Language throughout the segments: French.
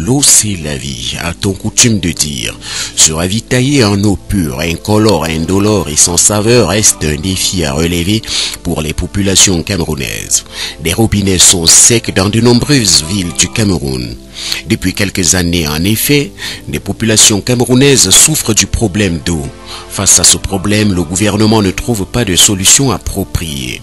L'eau c'est la vie, a-t-on coutume de dire. Se ravitailler en eau pure, incolore, indolore et sans saveur reste un défi à relever pour les populations camerounaises. Des robinets sont secs dans de nombreuses villes du Cameroun. Depuis quelques années, en effet, les populations camerounaises souffrent du problème d'eau. Face à ce problème, le gouvernement ne trouve pas de solution appropriée.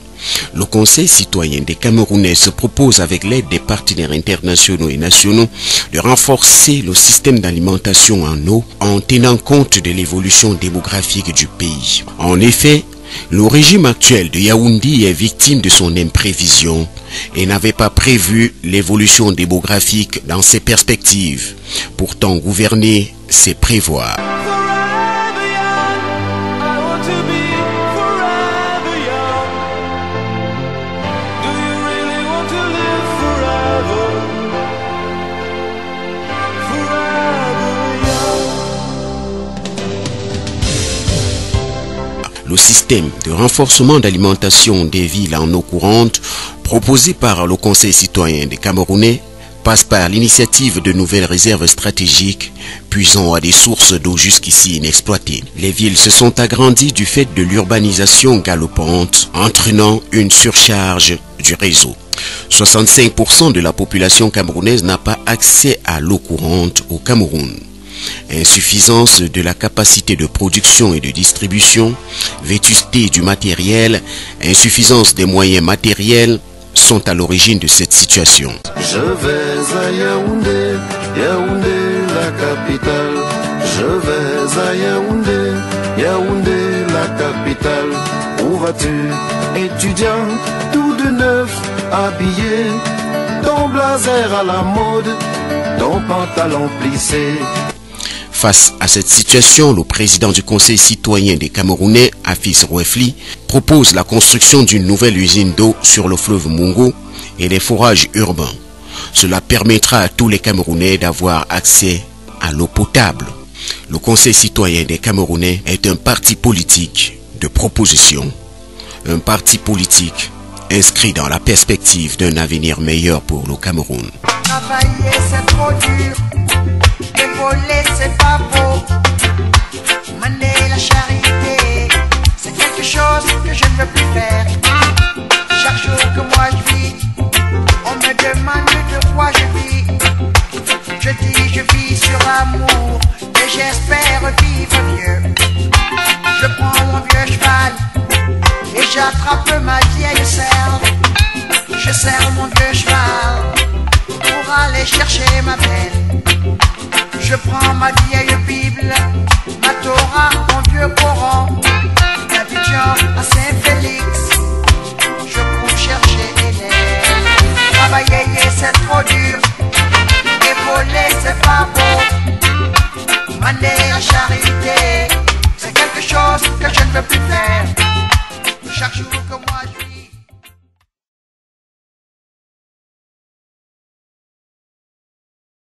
Le Conseil citoyen des Camerounais se propose, avec l'aide des partenaires internationaux et nationaux, de renforcer le système d'alimentation en eau en tenant compte de l'évolution démographique du pays. En effet, le régime actuel de Yaoundé est victime de son imprévision et n'avait pas prévu l'évolution démographique dans ses perspectives. Pourtant, gouverner, c'est prévoir. Le système de renforcement d'alimentation des villes en eau courante proposé par le Conseil citoyen des Camerounais passe par l'initiative de nouvelles réserves stratégiques puisant à des sources d'eau jusqu'ici inexploitées. Les villes se sont agrandies du fait de l'urbanisation galopante, entraînant une surcharge du réseau. 65% de la population camerounaise n'a pas accès à l'eau courante au Cameroun. Insuffisance de la capacité de production et de distribution, vétusté du matériel, insuffisance des moyens matériels sont à l'origine de cette situation. Je vais à Yaoundé, Yaoundé la capitale. Je vais à Yaoundé, Yaoundé la capitale. Où vas-tu, étudiant, tout de neuf, habillé, ton blazer à la mode, ton pantalon plissé. Face à cette situation, le président du Conseil citoyen des Camerounais, Afis Rouefli, propose la construction d'une nouvelle usine d'eau sur le fleuve Mungo et des forages urbains. Cela permettra à tous les Camerounais d'avoir accès à l'eau potable. Le Conseil citoyen des Camerounais est un parti politique de proposition, un parti politique inscrit dans la perspective d'un avenir meilleur pour le Cameroun. Travailler c'est trop dur, et voler c'est pas beau, mener la charité c'est quelque chose que je ne veux plus faire. Chaque jour que moi je vis, on me demande de quoi je vis. Je dis je vis sur l'amour et j'espère vivre mieux. Je prends mon vieux cheval et j'attrape ma vieille serre. Je serre mon vieux cheval pour aller chercher ma belle. Je prends ma vieille Bible, ma Torah, mon vieux Coran, d'Abidjan à Saint-Félix, je cours chercher Hélène. Travailler c'est trop dur, et voler c'est pas beau, maner la charité, c'est quelque chose que je ne veux plus faire. Chaque jour que moi